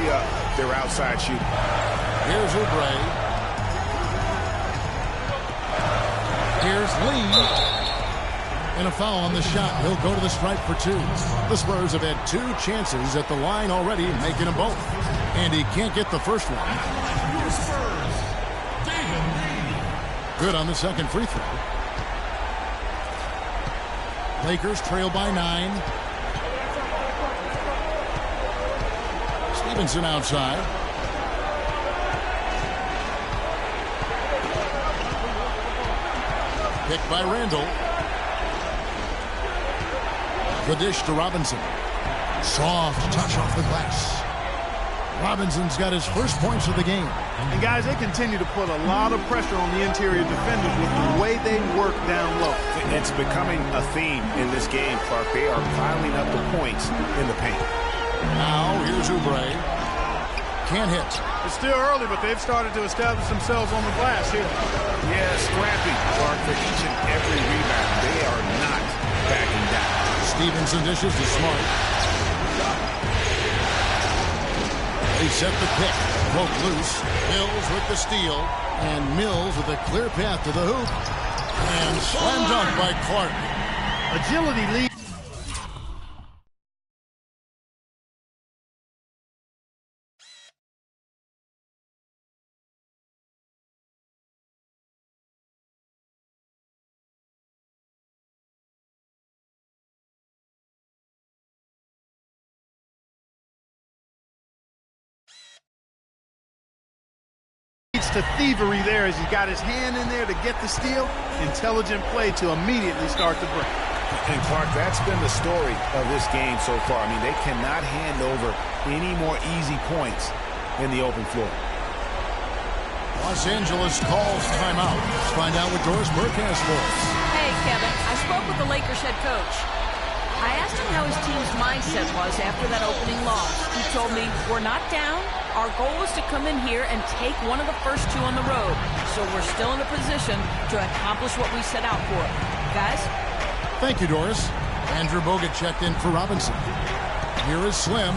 free up their outside shooting. Here's Oubre. Here's Lee. And a foul on the shot. He'll go to the stripe for two. The Spurs have had 2 chances at the line already, making them both. And he can't get the first one. Good on the second free throw. Lakers trail by 9. Stevenson outside. Picked by Randall. The dish to Robinson. Soft touch off the glass. Robinson's got his first points of the game. And guys, they continue to put a lot of pressure on the interior defenders with the way they work down low. It's becoming a theme in this game, Clark. They are piling up the points in the paint. Now here's Oubre. Can't hit. It's still early, but they've started to establish themselves on the glass here. Yeah, scrappy, Clark, for each and every rebound. They are not backing down. Stevenson dishes to Smart. They set the pick. Broke loose. Mills with the steal. And Mills with a clear path to the hoop. And slam dunk by Clark. Agility lead. To thievery there as he got his hand in there to get the steal. Intelligent play to immediately start the break. And Clark, that's been the story of this game so far. I mean, they cannot hand over any more easy points in the open floor. Los Angeles calls timeout. Let's find out what Doris Burke has for us. Hey, Kevin. I spoke with the Lakers head coach. I asked him how his team's mindset was after that opening loss. He told me, we're not down. Our goal is to come in here and take one of the first 2 on the road. So we're still in a position to accomplish what we set out for. Guys? Thank you, Doris. Andrew Bogut checked in for Robinson. Here is Slim.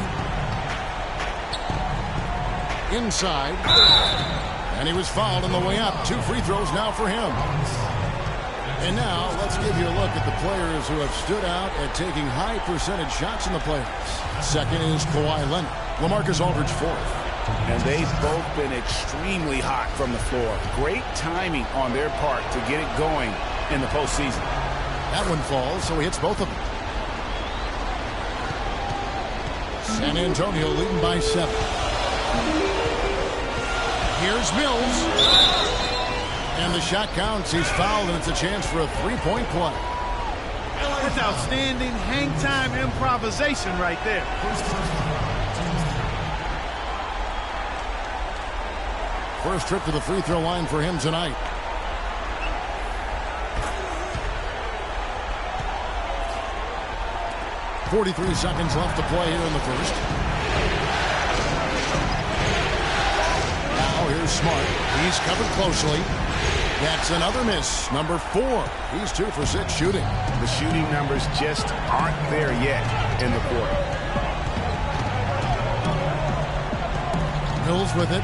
Inside. And he was fouled on the way up. 2 free throws now for him. And now, let's give you a look at the players who have stood out at taking high percentage shots in the playoffs. Second is Kawhi Leonard. LaMarcus Aldridge fourth. And they've both been extremely hot from the floor. Great timing on their part to get it going in the postseason. That one falls, so he hits both of them. San Antonio leading by 7. Here's Mills. And the shot counts. He's fouled, and it's a chance for a 3-point play. That's outstanding hang-time improvisation right there. First trip to the free throw line for him tonight. .43 seconds left to play here in the first. Now here's Smart. He's covered closely. That's another miss. Number 4. He's 2 for 6 shooting. The shooting numbers just aren't there yet in the quarter. Mills with it.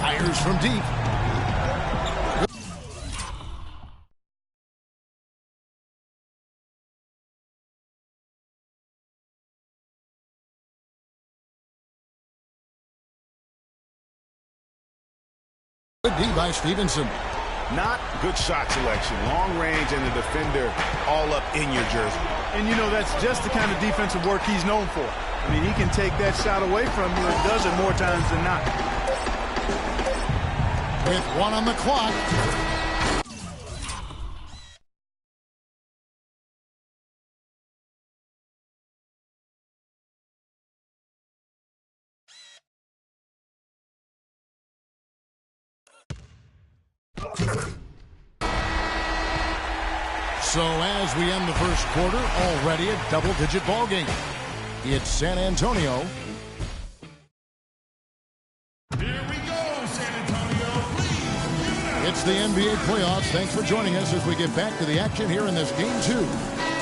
Fires from deep. Good D by Stevenson. Not good shot selection. Long range and the defender all up in your jersey. And you know, that's just the kind of defensive work he's known for. I mean, he can take that shot away from you and does it more times than not. With 1 on the clock. So as we end the first quarter, already a double-digit ball game. It's San Antonio. Here we go, San Antonio. Please. It's the NBA playoffs. Thanks for joining us as we get back to the action here in this Game 2.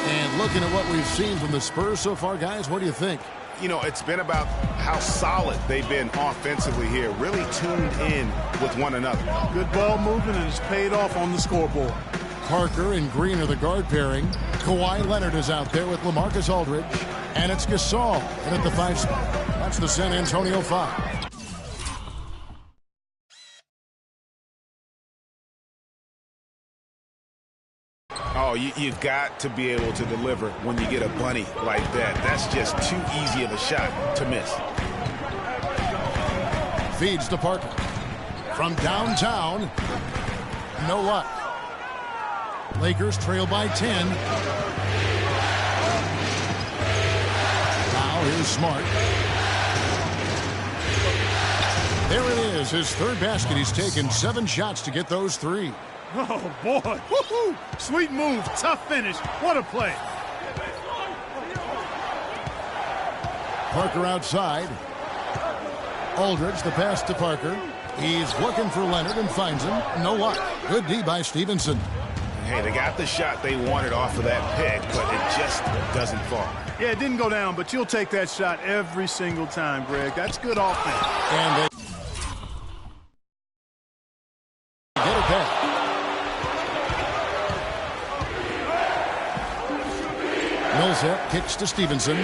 And looking at what we've seen from the Spurs so far, guys, what do you think? You know, it's been about how solid they've been offensively here, really tuned in with one another. Good ball movement, and it's paid off on the scoreboard. Parker and Green are the guard pairing. Kawhi Leonard is out there with LaMarcus Aldridge. And it's Gasol in at the 5 spot. That's the San Antonio 5. Oh, you've got to be able to deliver when you get a bunny like that. That's just too easy of a shot to miss. Feeds to Parker. From downtown, no luck. Lakers trail by 10. Now here's Smart. There it is, his third basket. He's taken 7 shots to get those 3. Oh, boy. Woo-hoo. Sweet move. Tough finish. What a play. Parker outside. Aldridge, the pass to Parker. He's looking for Leonard and finds him. No luck. Good D by Stevenson. Hey, they got the shot they wanted off of that pick, but it just doesn't fall. Yeah, it didn't go down, but you'll take that shot every single time, Greg. That's good offense. And they get it back. Millsap kicks to Stevenson.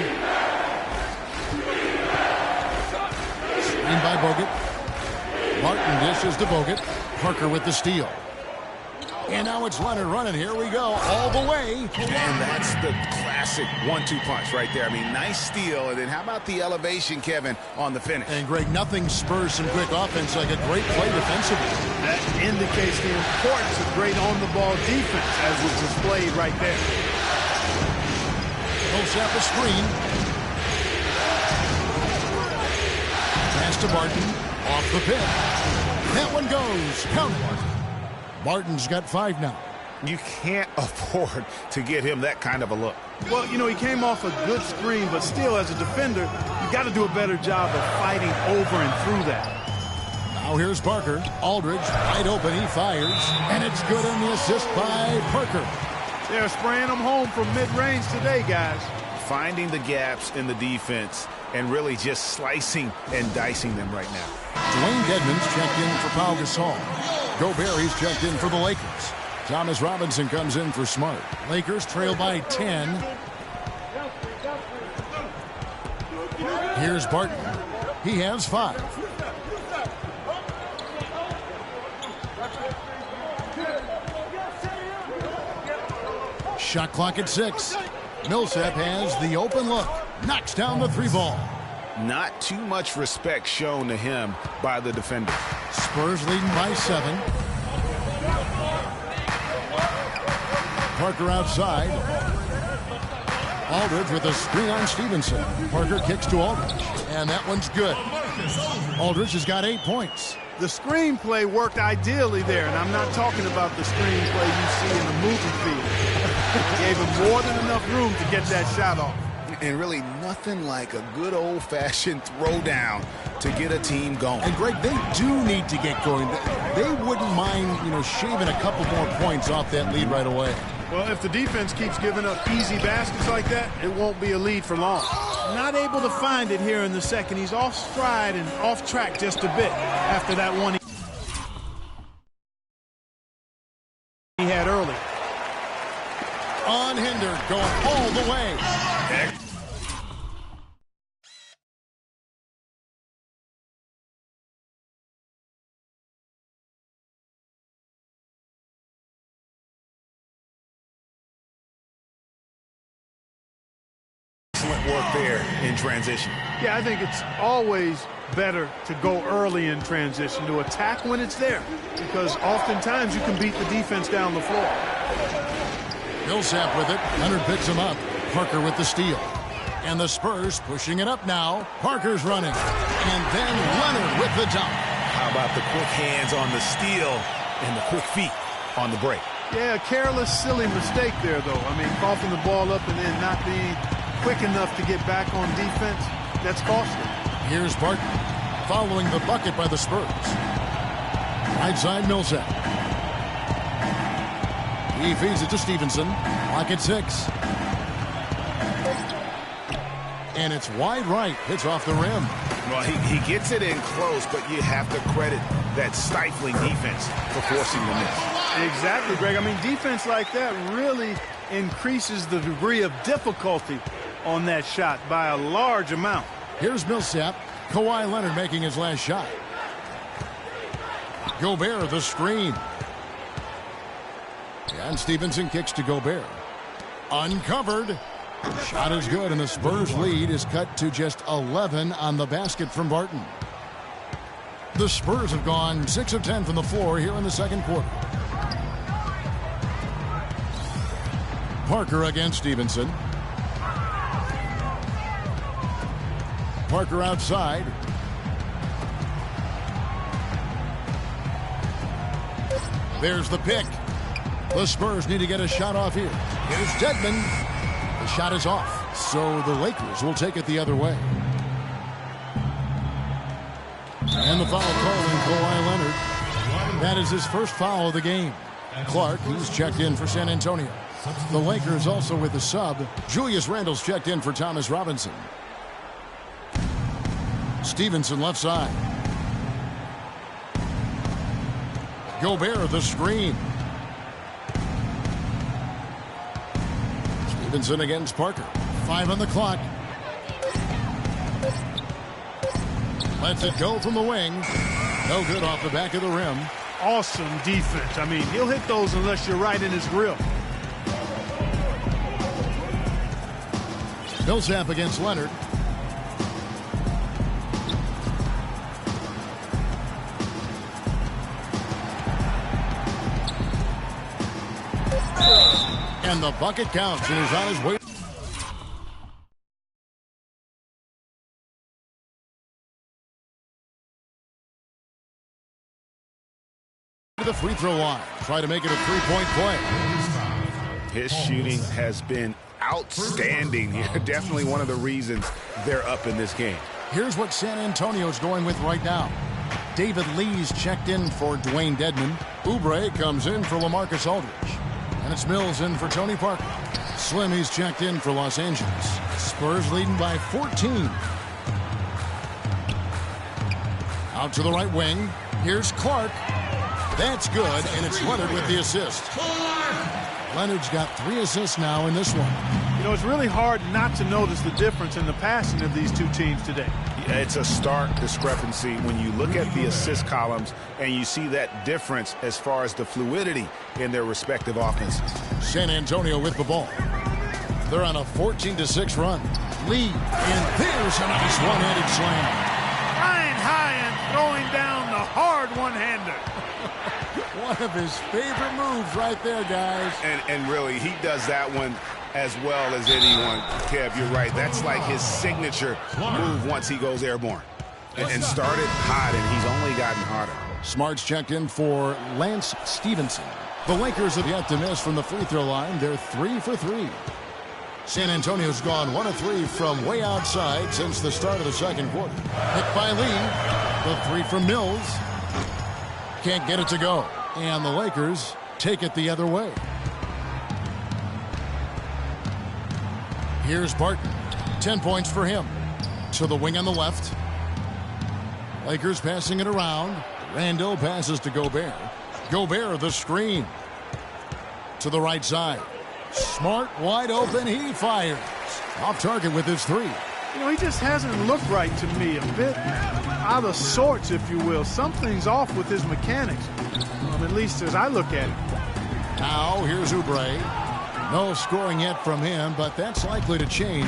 Screen by Bogut. Martin dishes to Bogut. Parker with the steal. And now it's Leonard running. Here we go. All the way. And that's the classic 1-2 punch right there. I mean, nice steal. And then how about the elevation, Kevin, on the finish? And, Greg, nothing spurs some quick offense like a great play defensively. That indicates the importance of great on-the-ball defense, as was displayed right there. Millsap a screen. Pass to Barton. Off the pin. That one goes. Count it. Martin's got 5 now. You can't afford to get him that kind of a look. Well, you know, he came off a good screen, but still, as a defender, you got to do a better job of fighting over and through that. Now here's Parker. Aldridge wide open. He fires. And it's good on the assist by Parker. They're spraying them home from mid-range today, guys. Finding the gaps in the defense and really just slicing and dicing them right now. Dwayne Dedmon's checked in for Pau Gasol. Gobert's checked in for the Lakers. Thomas Robinson comes in for Smart. Lakers trail by 10. Here's Barton. He has 5. Shot clock at 6. Millsap has the open look. Knocks down the 3 ball. Not too much respect shown to him by the defender. Spurs leading by 7. Parker outside. Aldridge with a screen on Stevenson. Parker kicks to Aldridge. And that one's good. Aldridge has got 8 points. The screenplay worked ideally there, and I'm not talking about the screenplay you see in the movie theater. Gave him more than enough room to get that shot off. And really nothing like a good old-fashioned throwdown to get a team going. And, Greg, they do need to get going. They wouldn't mind, shaving a couple more points off that lead right away. Well, if the defense keeps giving up easy baskets like that, it won't be a lead for long. Not able to find it here in the second. He's off stride and off track just a bit after that one he had early. Unhindered, going all the way. Excellent work there in transition. Yeah, I think it's always better to go early in transition, to attack when it's there, because oftentimes you can beat the defense down the floor. Millsap with it. Leonard picks him up. Parker with the steal. And the Spurs pushing it up now. Parker's running. And then Leonard with the dunk. How about the quick hands on the steal and the quick feet on the break? Yeah, a careless, silly mistake there, though. I mean, coughing the ball up and then not being quick enough to get back on defense, that's costly. Here's Barton following the bucket by the Spurs. Right side Millsap. He feeds it to Stevenson. Clock at 6. And it's wide right. Hits off the rim. Well, he gets it in close, but you have to credit that stifling defense for forcing the miss. Exactly, Greg. I mean, defense like that really increases the degree of difficulty on that shot by a large amount. Here's Millsap. Kawhi Leonard making his last shot. Gobert, the screen. And Stevenson kicks to Gobert. Uncovered. Shot is good, and the Spurs lead is cut to just 11 on the basket from Barton. The Spurs have gone 6 of 10 from the floor here in the second quarter. Parker against Stevenson. Parker outside. There's the pick. The Spurs need to get a shot off here. Here's Dedmon. The shot is off, so the Lakers will take it the other way. And the foul called on Kawhi Leonard. That is his first foul of the game. Clark, he's checked in for San Antonio. The Lakers also with the sub. Julius Randle's checked in for Thomas Robinson. Stevenson left side. Gobert, the screen. Stevenson against Parker. 5 on the clock. Lets it go from the wing. No good off the back of the rim. Awesome defense. I mean, he'll hit those unless you're right in his grill. Millsap against Leonard. And the bucket counts, and he's on his way. To the free throw line. Try to make it a three-point play. His shooting has been outstanding here. Definitely one of the reasons they're up in this game. Here's what San Antonio's going with right now. David Lee's checked in for Dwayne Dedmon. Oubre comes in for LaMarcus Aldridge. And it's Mills in for Tony Parker. Slimmy's checked in for Los Angeles. Spurs leading by 14. Out to the right wing. Here's Clark. That's good, and it's Leonard with the assist. Leonard's got 3 assists now in this one. You know, it's really hard not to notice the difference in the passing of these two teams today. Yeah, it's a stark discrepancy when you look at the assist columns and you see that difference as far as the fluidity in their respective offenses. San Antonio with the ball. They're on a 14-6 run. Lee, and there's a nice one-handed slam. Flying high and throwing down the hard one-hander. One of his favorite moves right there, guys. And really, he does that one as well as anyone. Kev, you're right. That's like his signature move once he goes airborne. And started hot, and he's only gotten hotter. Smart's checked in for Lance Stevenson. The Lakers have yet to miss from the free throw line. They're 3 for 3. San Antonio's gone 1 of 3 from way outside since the start of the second quarter. Picked by Lee. The 3 from Mills. Can't get it to go. And the Lakers take it the other way. Here's Barton. 10 points for him. To the wing on the left. Lakers passing it around. Randle passes to Gobert. Gobert, the screen. To the right side. Smart, wide open. He fires. Off target with his 3. You know, he just hasn't looked right to me. A bit out of sorts, if you will. Something's off with his mechanics, at least as I look at it. Now, here's Oubre. No scoring yet from him, but that's likely to change.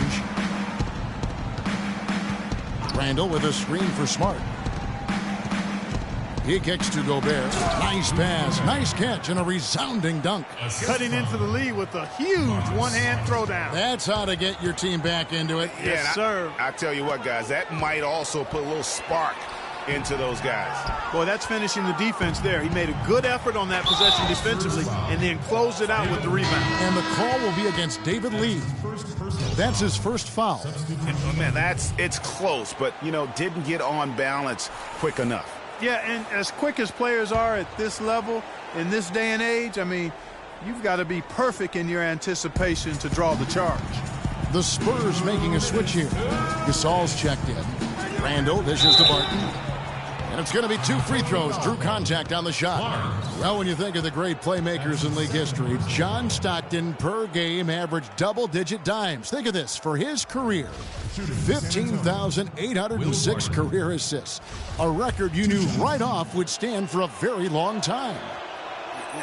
Randle with a screen for Smart. He kicks to Gobert. Nice pass, nice catch, and a resounding dunk. Cutting into the lead with a huge one-hand throwdown. That's how to get your team back into it. Yes, sir. I tell you what, guys, that might also put a little spark into those guys. Boy, that's finishing the defense there. He made a good effort on that possession defensively and then closed it out with the rebound. And the call will be against David Lee. That's his first foul. Man, it's close, but, didn't get on balance quick enough. Yeah, and as quick as players are at this level, in this day and age, I mean, you've got to be perfect in your anticipation to draw the charge. The Spurs making a switch here. Gasol's checked in. Randall dishes to Barton. And it's going to be 2 free throws. Drew contact on the shot. Well, when you think of the great playmakers in league history, John Stockton per game averaged double-digit dimes. Think of this. For his career, 15,806 career assists. A record you knew right off would stand for a very long time.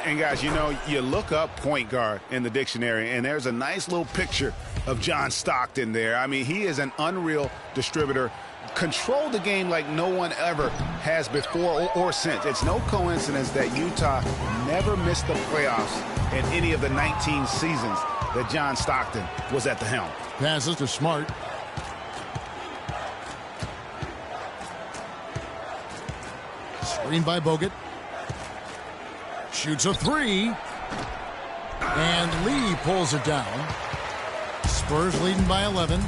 And guys, you know, you look up point guard in the dictionary, and there's a nice little picture of John Stockton there. I mean, he is an unreal distributor. Controlled the game like no one ever has before or since. It's no coincidence that Utah never missed the playoffs in any of the 19 seasons that John Stockton was at the helm. Passes to Smart. Screen by Bogut. Shoots a 3. And Lee pulls it down. Spurs leading by 11.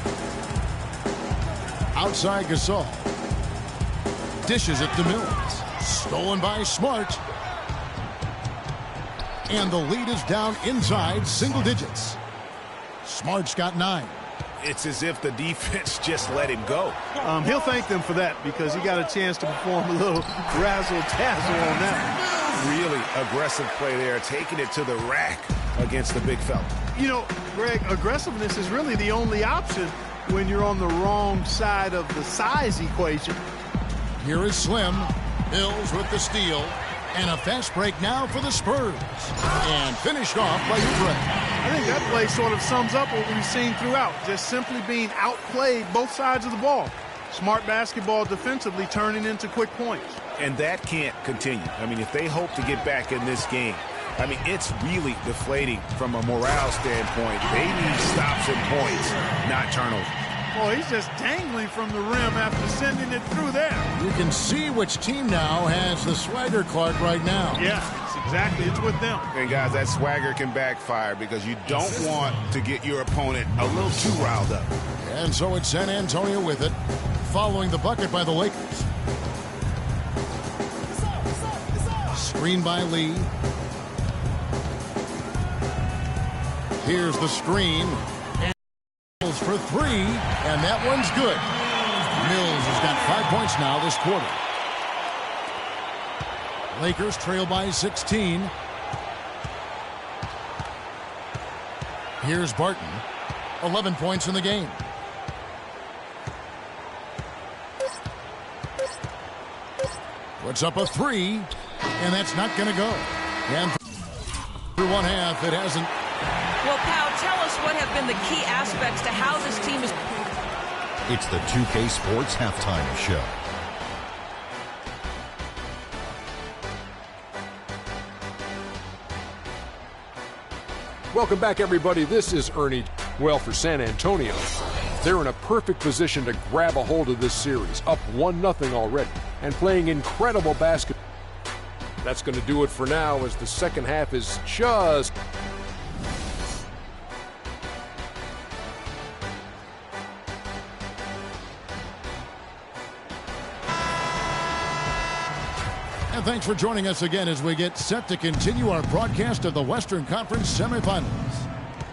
Outside Gasol. Dishes it to Mills. Stolen by Smart. And the lead is down inside single digits. Smart's got 9. It's as if the defense just let him go. He'll thank them for that because he got a chance to perform a little razzle-dazzle on that. Really aggressive play there, taking it to the rack against the big fella. You know, Greg, aggressiveness is really the only option when you're on the wrong side of the size equation. Here is Slim. Mills with the steal. And a fast break now for the Spurs. And finished off by Oubre. I think that play sort of sums up what we've seen throughout. Just simply being outplayed both sides of the ball. Smart basketball defensively turning into quick points. And that can't continue. I mean, if they hope to get back in this game, I mean, it's really deflating from a morale standpoint. They need stops and points, not turnovers. Boy, he's just dangling from the rim after sending it through there. You can see which team now has the swagger Clark right now. Yeah, it's with them. And guys, that swagger can backfire because you don't want to get your opponent a little too riled up. And so it's San Antonio with it, following the bucket by the Lakers. Screen by Lee. Here's the screen. And Mills for 3, and that one's good. Mills has got 5 points now this quarter. Lakers trail by 16. Here's Barton. 11 points in the game. Puts up a 3, and that's not going to go. And through one half, it hasn't. Well, Pal, tell us what have been the key aspects to how this team is. It's the 2K Sports Halftime Show. Welcome back, everybody. This is Ernie. Well, for San Antonio, they're in a perfect position to grab a hold of this series, up 1-0 already, and playing incredible basketball. That's going to do it for now as the second half is just... And thanks for joining us again as we get set to continue our broadcast of the Western Conference semifinals.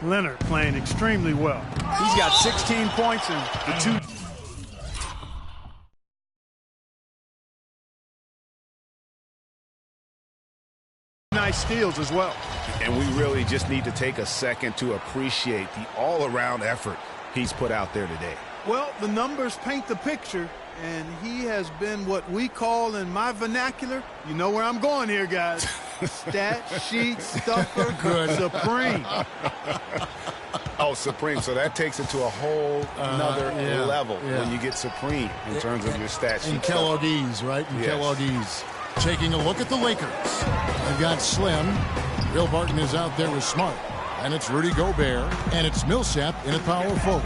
Leonard playing extremely well. He's got 16 points and the 2 nice steals as well. And we really just need to take a second to appreciate the all-around effort he's put out there today. Well, the numbers paint the picture, and he has been what we call in my vernacular, you know where I'm going here, guys, stat sheet stuffer supreme. Oh, supreme. So that takes it to a whole another level when you get supreme in terms of your stat sheet. And Kellogg's, right? And Kellogg's. Taking a look at the Lakers. They've got Slim. Will Barton is out there with Smart. And it's Rudy Gobert. And it's Millsap in at power forward.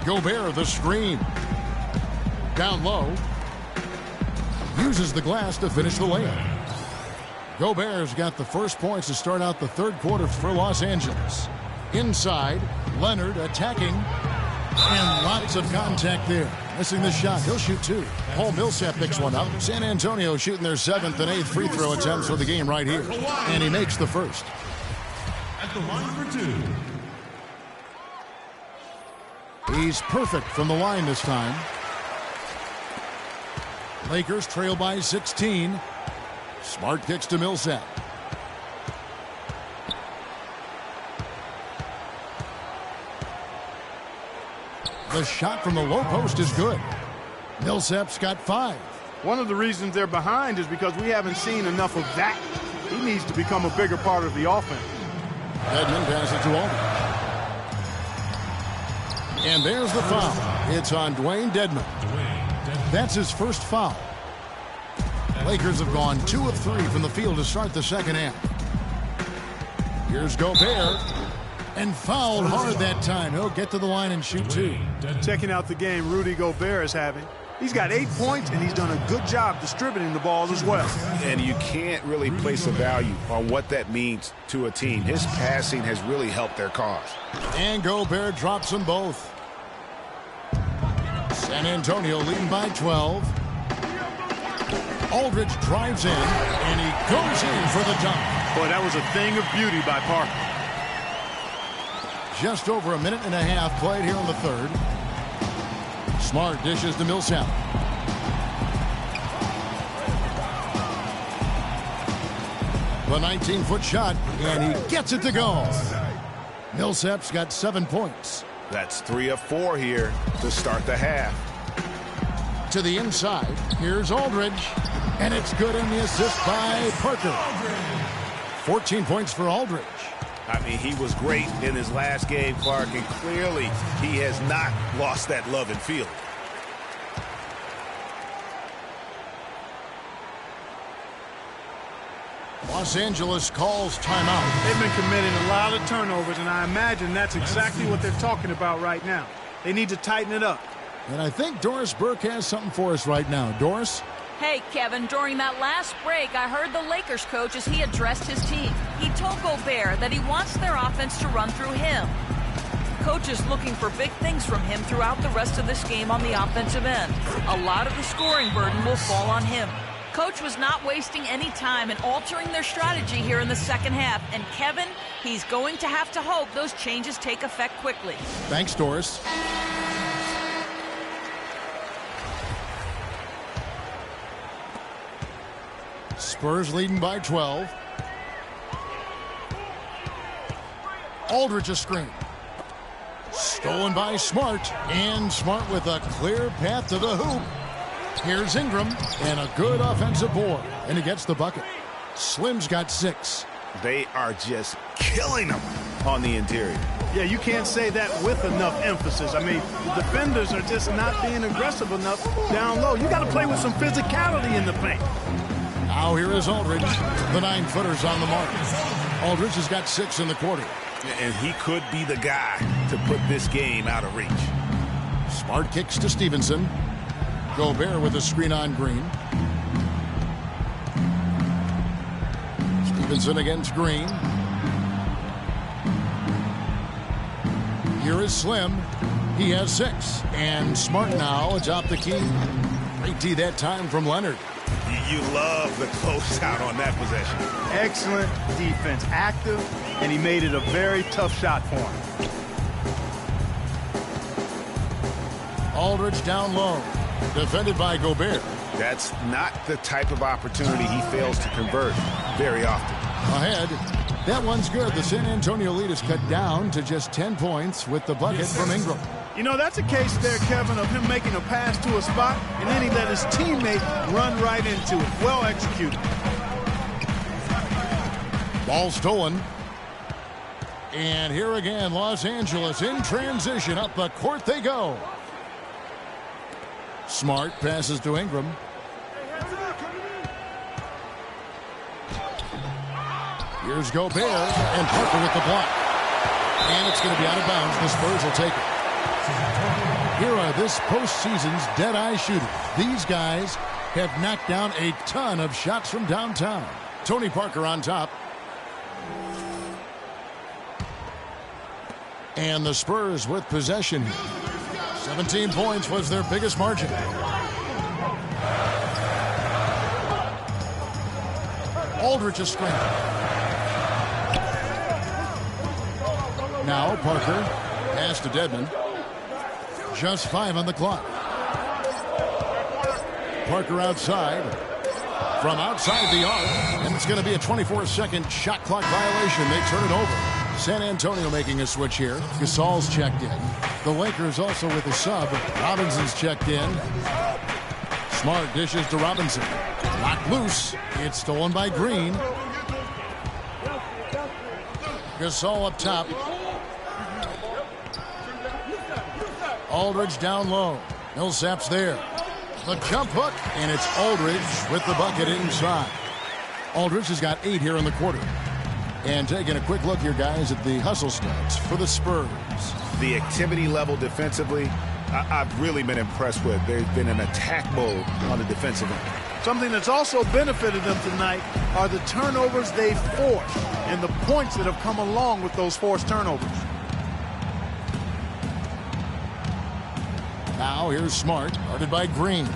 Gobert, the screen. Down low. Uses the glass to finish the layup. Gobert's got the first points to start out the third quarter for Los Angeles. Inside, Leonard attacking. And lots of contact there. Missing the shot. He'll shoot two. Paul Millsap picks one up. San Antonio shooting their 7th and 8th free throw attempts for the game right here. And he makes the first. At the line for two. He's perfect from the line this time. Lakers trail by 16. Smart kicks to Millsap. The shot from the low post is good. Millsap's got 5. One of the reasons they're behind is because we haven't seen enough of that. He needs to become a bigger part of the offense. Edmond passes to Aldridge. And there's the foul. It's on Dwayne Dedmon. That's his first foul. Lakers have gone 2 of 3 from the field to start the second half. Here's Gobert. And fouled hard that time. He'll get to the line and shoot 2. Checking out the game Rudy Gobert is having. He's got 8 points, and he's done a good job distributing the ball as well. And you can't really place a value on what that means to a team. His passing has really helped their cause. And Gobert drops them both. San Antonio leading by 12. Aldridge drives in, and he goes in for the dunk. Boy, that was a thing of beauty by Parker. Just over a minute and a half played here in the third. Smart dishes to Millsap. The 19-foot shot, and he gets it to go. Millsap's got 7 points. That's 3 of 4 here to start the half. To the inside, here's Aldridge, and it's good in the assist by Parker. 14 points for Aldridge. I mean, he was great in his last game, Clark, and clearly he has not lost that love and feeling. Los Angeles calls timeout. They've been committing a lot of turnovers, and I imagine that's exactly what they're talking about right now. They need to tighten it up. And I think Doris Burke has something for us right now. Doris? Hey, Kevin, during that last break, I heard the Lakers coach as he addressed his team. He told Gobert that he wants their offense to run through him. Coach is looking for big things from him throughout the rest of this game on the offensive end. A lot of the scoring burden will fall on him. Coach was not wasting any time in altering their strategy here in the second half. And Kevin, he's going to have to hope those changes take effect quickly. Thanks, Doris. Spurs leading by 12. Aldridge a screen. Stolen by Smart. And Smart with a clear path to the hoop. Here's Ingram. And a good offensive board. And he gets the bucket. Slim's got 6. They are just killing them on the interior. Yeah, you can't say that with enough emphasis. I mean, the defenders are just not being aggressive enough down low. You got to play with some physicality in the paint. Now here is Aldridge. The 9-footer's on the mark. Aldridge has got 6 in the quarter. And he could be the guy to put this game out of reach. Smart kicks to Stevenson. Gobert with a screen on Green. Stevenson against Green. Here is Slim. He has 6. And Smart now atop the key. Great D that time from Leonard. You love the closeout on that possession. Excellent defense. Active, and he made it a very tough shot for him. Aldridge down low. Defended by Gobert. That's not the type of opportunity he fails to convert very often. Ahead. That one's good. The San Antonio lead is cut down to just 10 points with the bucket from Ingram. You know, that's a case there, Kevin, of him making a pass to a spot, and then he let his teammate run right into it. Well executed. Ball stolen. And here again, Los Angeles in transition. Up the court they go. Smart passes to Ingram. Here's Gobert and Parker with the block. And it's going to be out of bounds. The Spurs will take it. Here are this postseason's dead-eye shooters. These guys have knocked down a ton of shots from downtown. Tony Parker on top. And the Spurs with possession here. 17 points was their biggest margin. Aldridge is screened. Now Parker. Pass to Dedmon. Just 5 on the clock. Parker outside. From outside the arc. And it's going to be a 24-second shot clock violation. They turn it over. San Antonio making a switch here. Gasol's checked in. The Lakers also with a sub. Robinson's checked in. Smart dishes to Robinson. Knocked loose. It's stolen by Green. Gasol up top. Aldridge down low. Millsap's there. The jump hook, and it's Aldridge with the bucket inside. Aldridge has got 8 here in the quarter. And taking a quick look here, guys, at the hustle stats for the Spurs. The activity level defensively, I've really been impressed with. There's been an attack mode on the defensive end. Something that's also benefited them tonight are the turnovers they've forced and the points that have come along with those forced turnovers. Now here's Smart, guarded by Green.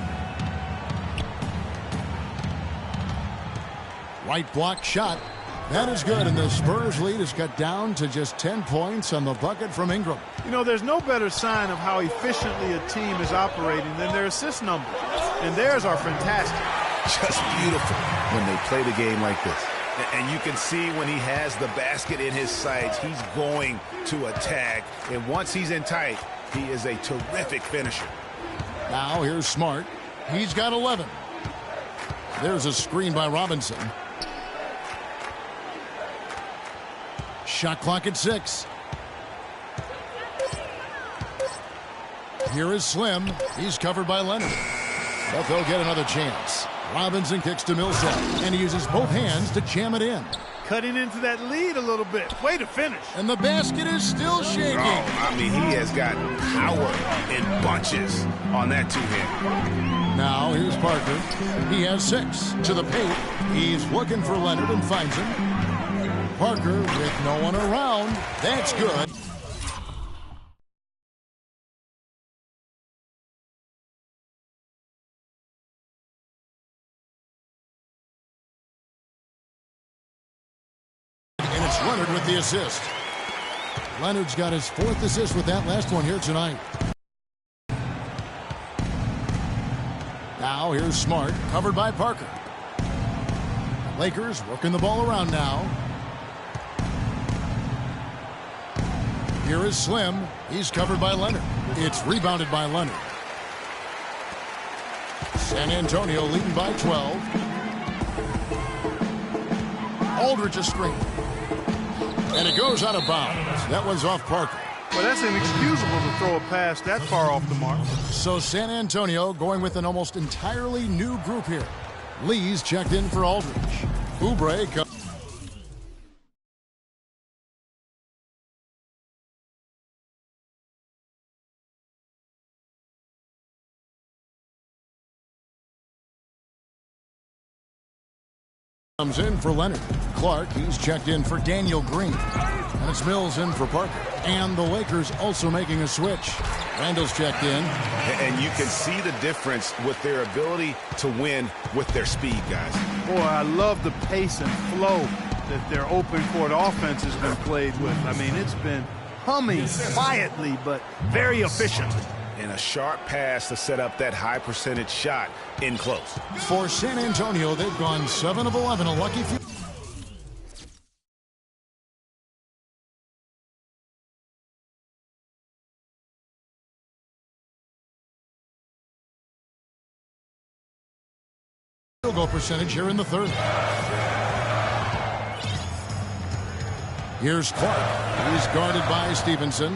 Right block shot. That is good, and the Spurs lead is cut down to just 10 points on the bucket from Ingram. You know, there's no better sign of how efficiently a team is operating than their assist numbers. And theirs are fantastic. Just beautiful when they play the game like this. And you can see when he has the basket in his sights, he's going to attack. And once he's in tight, he is a terrific finisher. Now here's Smart. He's got 11. There's a screen by Robinson. Shot clock at 6. Here is Slim. He's covered by Leonard. But they'll get another chance. Robinson kicks to Millsap, and he uses both hands to jam it in. Cutting into that lead a little bit. Way to finish. And the basket is still shaking. Oh, I mean, he has got power in bunches on that two-hand. Now here's Parker. He has 6 to the paint. He's looking for Leonard and finds him. Parker with no one around. That's good. And it's Leonard with the assist. Leonard's got his 4th assist with that last one here tonight. Now here's Smart, covered by Parker. Lakers working the ball around now. Here is Slim. He's covered by Leonard. It's rebounded by Leonard. San Antonio leading by 12. Aldridge a screen. And it goes out of bounds. That one's off Parker. Well, that's inexcusable to throw a pass that far off the mark. So San Antonio going with an almost entirely new group here. Lee's checked in for Aldridge. Oubre comes. Comes in for Leonard. Clark, he's checked in for Daniel Green. And it's Mills in for Parker. And the Lakers also making a switch. Randall's checked in. And you can see the difference with their ability to win with their speed, guys. Boy, I love the pace and flow that their open court offense has been played with. I mean, it's been humming quietly, but very efficient. And a sharp pass to set up that high percentage shot in close. For San Antonio, they've gone 7 of 11, a lucky few. Field goal percentage here in the 3rd. Here's Clark. He's guarded by Stevenson.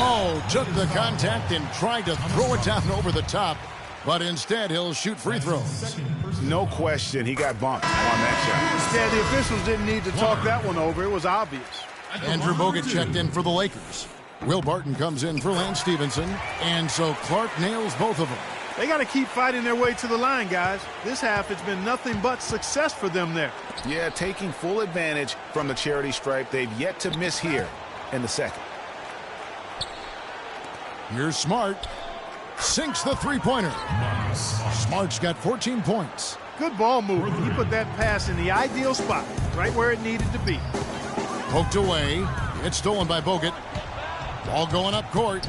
Oh, took the contact and tried to throw it down over the top. But instead, he'll shoot free throws. No question, he got bumped on that shot. Yeah, the officials didn't need to talk that one over. It was obvious. Andrew Bogut checked in for the Lakers. Will Barton comes in for Lance Stevenson. And so Clark nails both of them. They got to keep fighting their way to the line, guys. This half, it's been nothing but success for them there. Yeah, taking full advantage from the charity stripe. They've yet to miss here in the second. Here's Smart. Sinks the three-pointer. Smart's got 14 points. Good ball movement. He put that pass in the ideal spot, right where it needed to be. Poked away. It's stolen by Bogut. Ball going up court.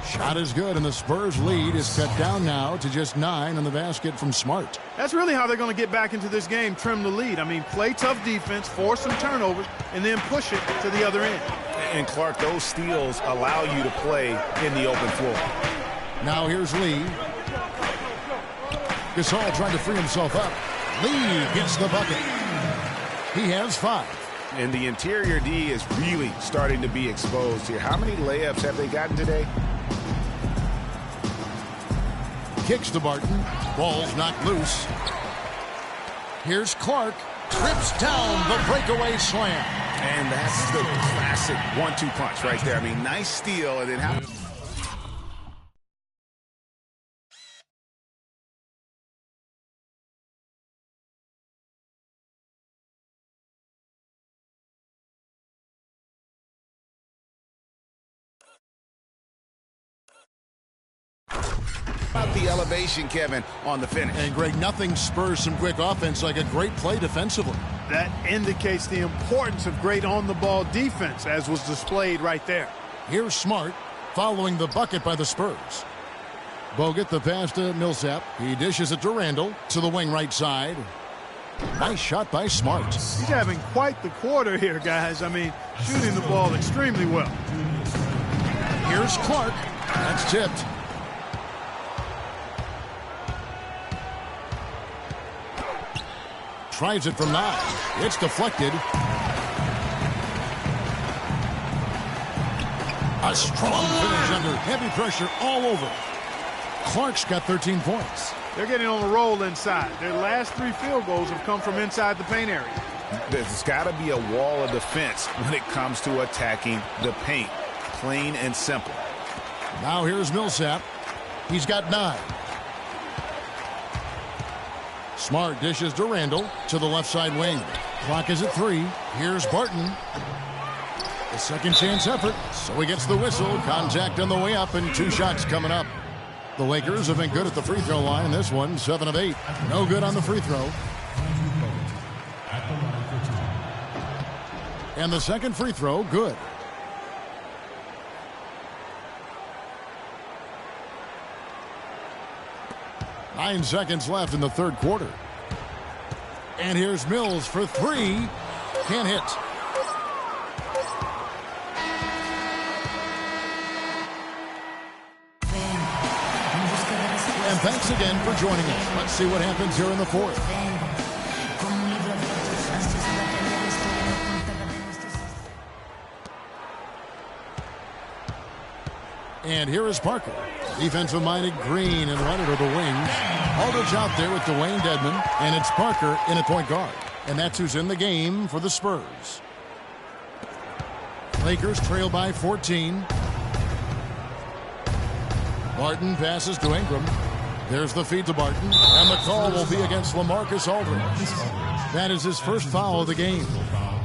Shot is good, and the Spurs lead is cut down now to just 9 in the basket from Smart. That's really how they're going to get back into this game, trim the lead. I mean, play tough defense, force some turnovers, and then push it to the other end. And, Clark, those steals allow you to play in the open floor. Now here's Lee. Gasol trying to free himself up. Lee gets the bucket. He has 5. And the interior D is really starting to be exposed here. How many layups have they gotten today? Kicks to Barton. Ball's knocked loose. Here's Clark. Trips down the breakaway slam. And that's the classic 1-2 punch right there. I mean, nice steal, and then how... about the elevation, Kevin, on the finish. And Greg, nothing spurs some quick offense like a great play defensively. That indicates the importance of great on-the-ball defense, as was displayed right there. Here's Smart following the bucket by the Spurs. Bogut the pass to Millsap. He dishes it to Randall to the wing right side. Nice shot by Smart. He's having quite the quarter here, guys. I mean, shooting the ball extremely well. Here's Clark. That's tipped. Tries it from 9. It's deflected. A strong finish under heavy pressure all over. Clark's got 13 points. They're getting on a roll inside. Their last 3 field goals have come from inside the paint area. There's got to be a wall of defense when it comes to attacking the paint. Plain and simple. Now here's Millsap. He's got 9. Smart dishes to Randall to the left side wing. Clock is at 3. Here's Barton. The second chance effort. So he gets the whistle. Contact on the way up and 2 shots coming up. The Lakers have been good at the free throw line. This one, 7 of 8. No good on the free throw. And the second free throw, good. Nine seconds left in the third quarter. And here's Mills for 3. Can't hit. And thanks again for joining us. Let's see what happens here in the fourth. And here is Parker. Defensive-minded Green and Leonard are the wings. Aldridge out there with Dwayne Dedmon. And it's Parker in at point guard. And that's who's in the game for the Spurs. Lakers trail by 14. Barton passes to Ingram. There's the feed to Barton. And the call will be against LaMarcus Aldridge. That is his first foul of the game.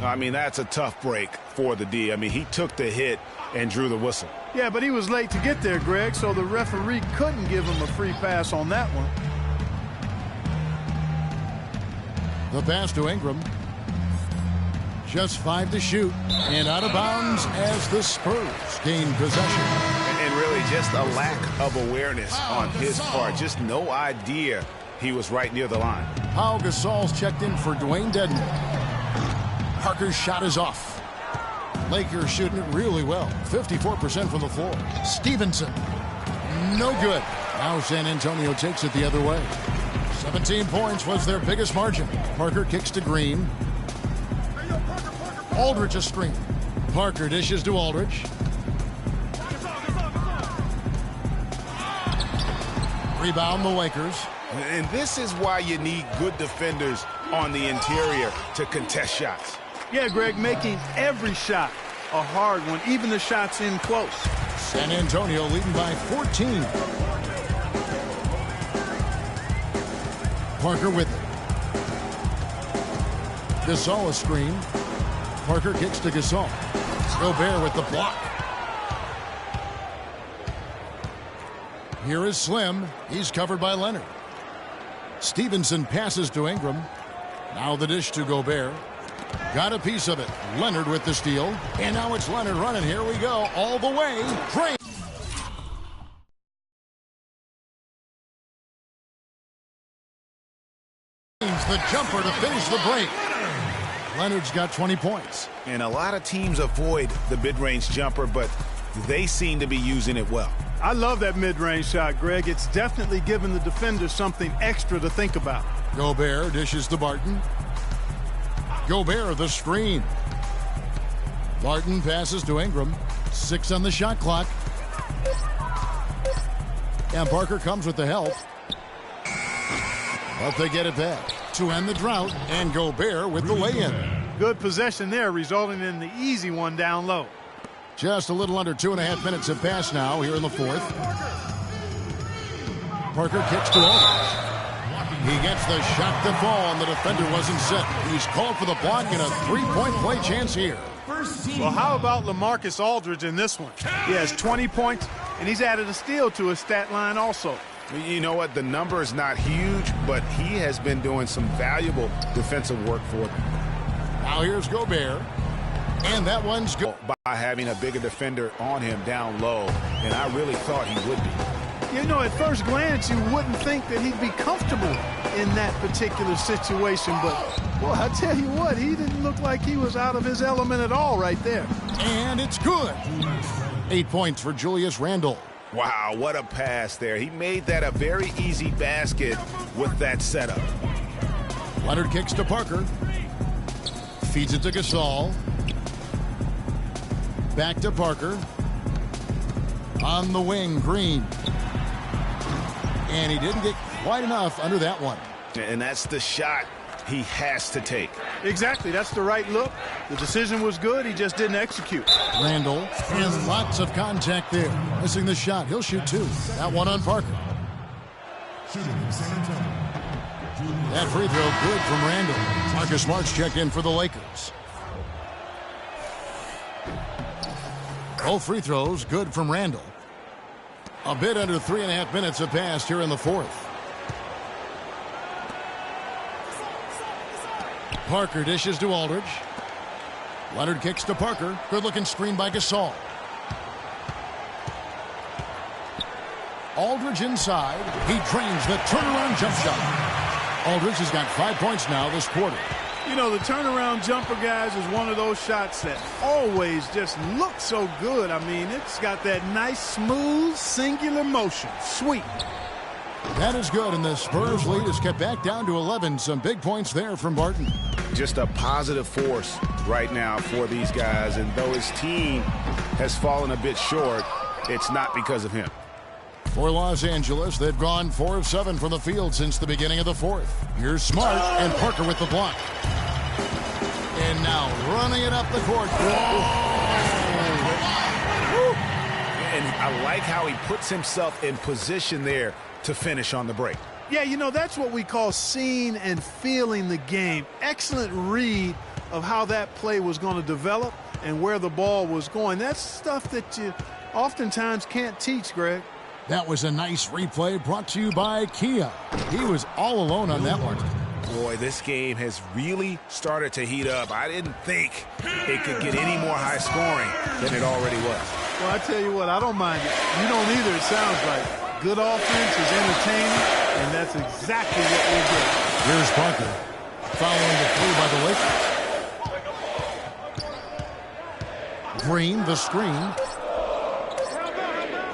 I mean, that's a tough break for the D. I mean, he took the hit and drew the whistle. Yeah, but he was late to get there, Greg, so the referee couldn't give him a free pass on that one. The pass to Ingram. Just 5 to shoot. And out of bounds as the Spurs gain possession. And really just a lack of awareness on his part. Just no idea he was right near the line. Pau Gasol's checked in for Dwayne Dedmon. Parker's shot is off. Lakers shooting it really well. 54% from the floor. Stevenson. No good. Now San Antonio takes it the other way. 17 points was their biggest margin. Parker kicks to Green. Aldridge a screen. Parker dishes to Aldridge. Rebound the Lakers. And this is why you need good defenders on the interior to contest shots. Yeah, Greg, making every shot a hard one, even the shots in close. San Antonio leading by 14. Parker with it. Gasol a screen. Parker kicks to Gasol. Gobert with the block. Here is Slim. He's covered by Leonard. Stevenson passes to Ingram. Now the dish to Gobert. Got a piece of it. Leonard with the steal. And now it's Leonard running. Here we go. All the way. Drains the jumper to finish the break. Leonard's got 20 points. And a lot of teams avoid the mid-range jumper, but they seem to be using it well. I love that mid-range shot, Greg. It's definitely given the defender something extra to think about. Gobert dishes to Barton. Gobert the screen. Barton passes to Ingram. 6 on the shot clock. And Parker comes with the help. But they get it back to end the drought. And Gobert with the lay-in. Good possession there, resulting in the easy one down low. Just a little under 2.5 minutes have passed now here in the fourth. Parker kicks to Aldridge. He gets the shot to fall, and the defender wasn't set. He's called for the block and a three-point play chance here. Well, how about LaMarcus Aldridge in this one? He has 20 points, and he's added a steal to his stat line also. You know what? The number is not huge, but he has been doing some valuable defensive work for them. Now here's Gobert. And that one's good. By having a bigger defender on him down low, and I really thought he would be. You know, at first glance, you wouldn't think that he'd be comfortable in that particular situation. But, well, I tell you what, he didn't look like he was out of his element at all right there. And it's good. 8 points for Julius Randle. Wow, what a pass there. He made that a very easy basket with that setup. Leonard kicks to Parker. Feeds it to Gasol. Back to Parker. On the wing, Green. And he didn't get quite enough under that one. And that's the shot he has to take. Exactly. That's the right look. The decision was good. He just didn't execute. Randall, and lots of contact there. Missing the shot. He'll shoot 2. That one on Parker. That free throw good from Randall. Marcus Smart's checked in for the Lakers. Both free throws good from Randall. A bit under 3.5 minutes have passed here in the fourth. Parker dishes to Aldridge. Leonard kicks to Parker. Good-looking screen by Gasol. Aldridge inside. He drains the turnaround jump shot. Aldridge has got 5 points now this quarter. You know, the turnaround jumper, guys, is one of those shots that always just looks so good. I mean, it's got that nice, smooth, singular motion. Sweet. That is good, and the Spurs lead is kept back down to 11. Some big points there from Barton. Just a positive force right now for these guys, and though his team has fallen a bit short, it's not because of him. For Los Angeles, they've gone 4 of 7 from the field since the beginning of the fourth. Here's Smart and Parker with the block. And now running it up the court. And I like how he puts himself in position there to finish on the break. Yeah, you know, that's what we call seeing and feeling the game. Excellent read of how that play was going to develop and where the ball was going. That's stuff that you oftentimes can't teach, Greg. That was a nice replay brought to you by Kia. He was all alone on that one. Boy, this game has really started to heat up. I didn't think it could get any more high scoring than it already was. Well, I tell you what, I don't mind it. You don't either, it sounds like. Good offense is entertaining, and that's exactly what we're doing. Here's Parker following the three by the Lakers. Green, the screen.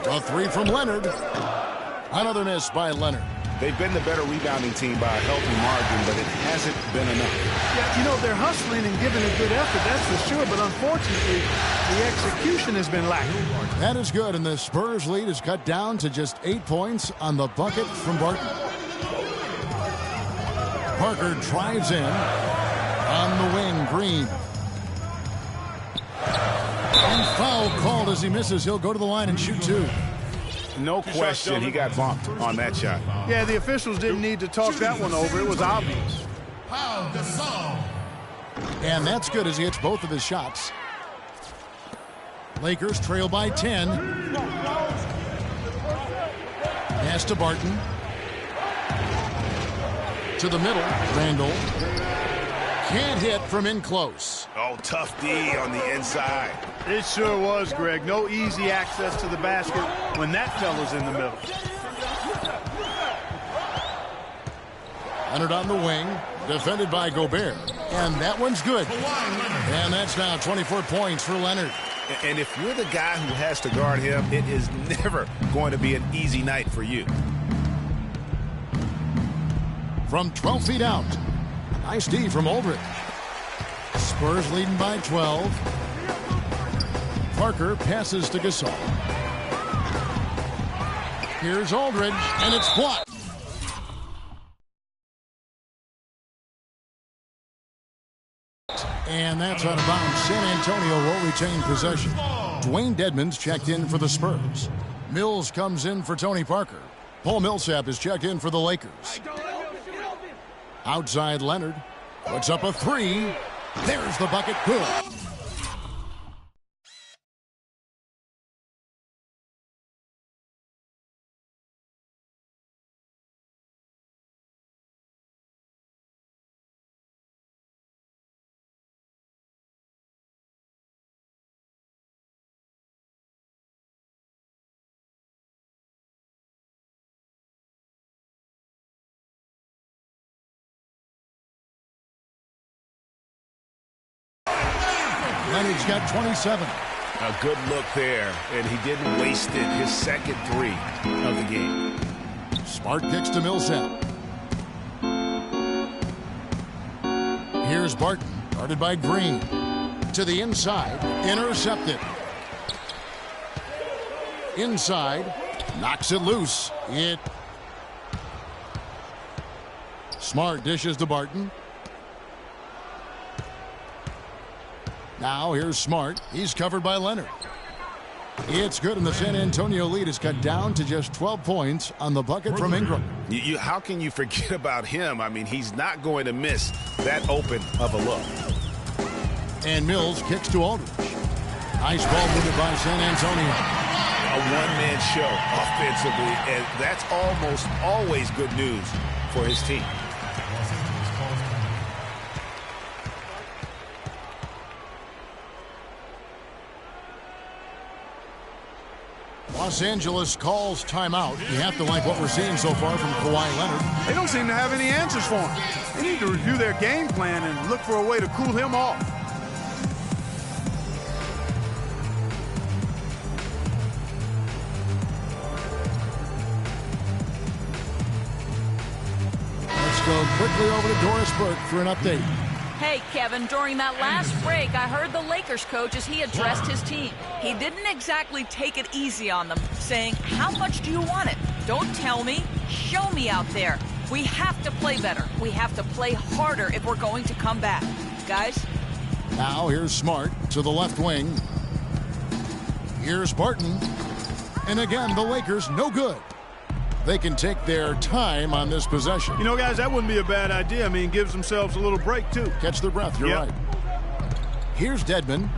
A three from Leonard. Another miss by Leonard. They've been the better rebounding team by a healthy margin, but it hasn't been enough. Yeah, you know, they're hustling and giving a good effort, that's for sure, but unfortunately, the execution has been lacking. That is good, and the Spurs lead is cut down to just 8 points on the bucket from Barton. Parker drives in. On the wing, Green. And foul called as he misses. He'll go to the line and shoot 2. No question he got bumped on that shot. Yeah, the officials didn't need to talk that one over. It was obvious. And that's good as he hits both of his shots. Lakers trail by 10. Pass to Barton. To the middle. Randall. Can't hit from in close. Oh, tough D on the inside. It sure was, Greg. No easy access to the basket when that fella's in the middle. Leonard on the wing, defended by Gobert. And that one's good. And that's now 24 points for Leonard. And if you're the guy who has to guard him, it is never going to be an easy night for you. From 12 feet out. Nice D from Aldridge. Spurs leading by 12. Parker passes to Gasol. Here's Aldridge, and it's blocked. And that's out of bounds. San Antonio will retain possession. Dwayne Dedmon's checked in for the Spurs. Mills comes in for Tony Parker. Paul Millsap is checked in for the Lakers. Outside Leonard. Puts up a three. There's the bucket. Good. Leonard's got 27. A good look there, and he didn't waste it. His second three of the game. Smart kicks to Millsap. Here's Barton, guarded by Green. To the inside, intercepted. Inside, knocks it loose. Smart dishes to Barton. Now here's Smart. He's covered by Leonard. It's good, and the San Antonio lead is cut down to just 12 points on the bucket from Ingram. How can you forget about him? I mean, he's not going to miss that open of a look. And Mills kicks to Aldridge. Nice ball moved by San Antonio. A one-man show offensively, and that's almost always good news for his team. Los Angeles calls timeout. You have to like what we're seeing so far from Kawhi Leonard. They don't seem to have any answers for him. They need to review their game plan and look for a way to cool him off. Let's go quickly over to Doris Burke for an update. Hey, Kevin, during that last break, I heard the Lakers coach as he addressed his team. He didn't exactly take it easy on them, saying, how much do you want it? Don't tell me. Show me out there. We have to play better. We have to play harder if we're going to come back. Guys? Now here's Smart to the left wing. Here's Barton. And again, the Lakers no good. They can take their time on this possession. You know, guys, that wouldn't be a bad idea. I mean, gives themselves a little break, too. Catch their breath. You're right. Here's Dedmon.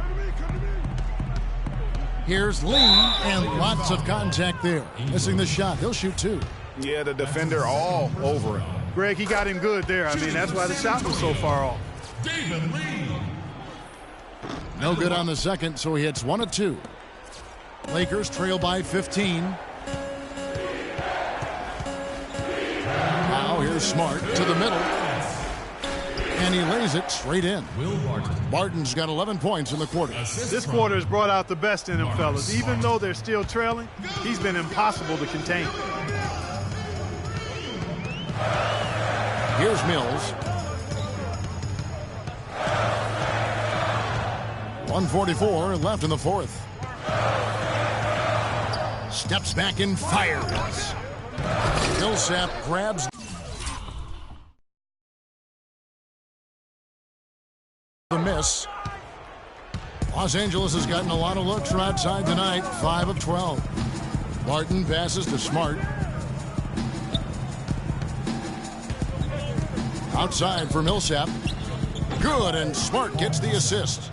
Here's Lee, and lots of contact there. Missing the shot. He'll shoot two. Yeah, the defender all over him. Greg, he got him good there. I mean, that's why the shot was so far off. No good on the second, so he hits 1 of 2. Lakers trail by 15. Now here's Smart to the middle. And he lays it straight in. Barton's got 11 points in the quarter. This quarter has brought out the best in him, fellas. Even though they're still trailing, he's been impossible to contain. Here's Mills. 1:44 left in the fourth. Steps back and fires. Millsap grabs the miss. Los Angeles has gotten a lot of looks from outside tonight. 5 of 12. Barton passes to Smart. Outside for Millsap. Good, and Smart gets the assist.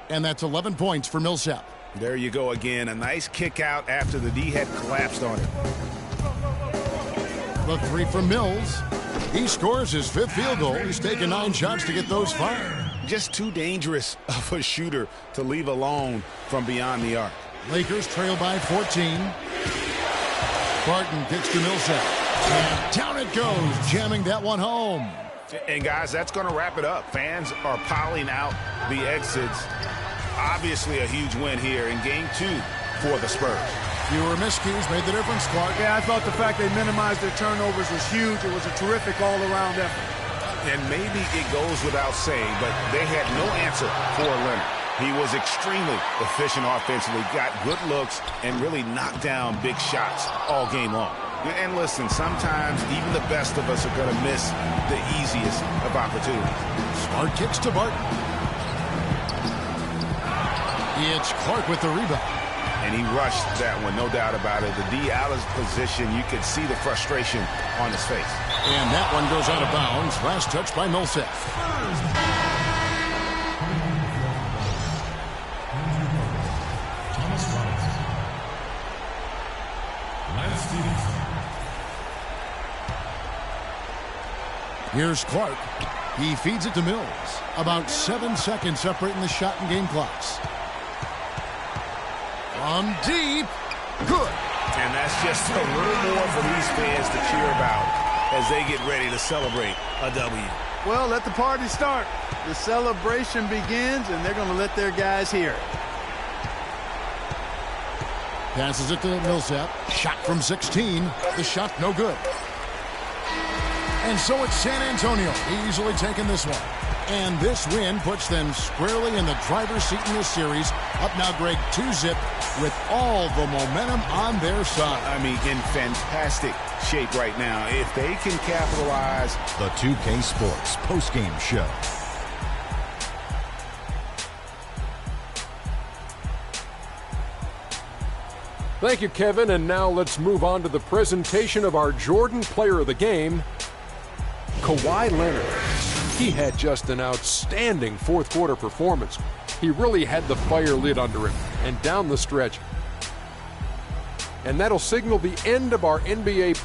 And that's 11 points for Millsap. There you go again. A nice kick out after the D had collapsed on it. The three from Mills. He scores his 5th field goal. He's taken 9 shots to get those 5. Just too dangerous of a shooter to leave alone from beyond the arc. Lakers trail by 14. Barton kicks to Millsap. And down it goes, jamming that one home. And guys, that's going to wrap it up. Fans are piling out the exits. Obviously a huge win here in Game 2 for the Spurs. Fewer miscues made the difference, Clark. Yeah, I thought the fact they minimized their turnovers was huge. It was a terrific all-around effort. And maybe it goes without saying, but they had no answer for Leonard. He was extremely efficient offensively, got good looks, and really knocked down big shots all game long. And listen, sometimes even the best of us are going to miss the easiest of opportunities. Smart kicks to Barton. It's Clark with the rebound. And he rushed that one, no doubt about it. The D out of position, you could see the frustration on his face. And that one goes out of bounds. Last touch by Millsap. Here's Clark. He feeds it to Mills. About 7 seconds separating the shot and game clocks. From deep. Good. And that's just a little more for these fans to cheer about as they get ready to celebrate a W. Well, let the party start. The celebration begins, and they're going to let their guys hear it. Passes it to Millsap. Shot from 16. The shot no good. And so it's San Antonio easily taking this one. And this win puts them squarely in the driver's seat in this series. Up now, Greg, 2-zip with all the momentum on their side. I mean, in fantastic shape right now. If they can capitalize. The 2K Sports postgame show. Thank you, Kevin. And now let's move on to the presentation of our Jordan Player of the Game, Kawhi Leonard. He had just an outstanding fourth-quarter performance. He really had the fire lit under him and down the stretch. And that'll signal the end of our NBA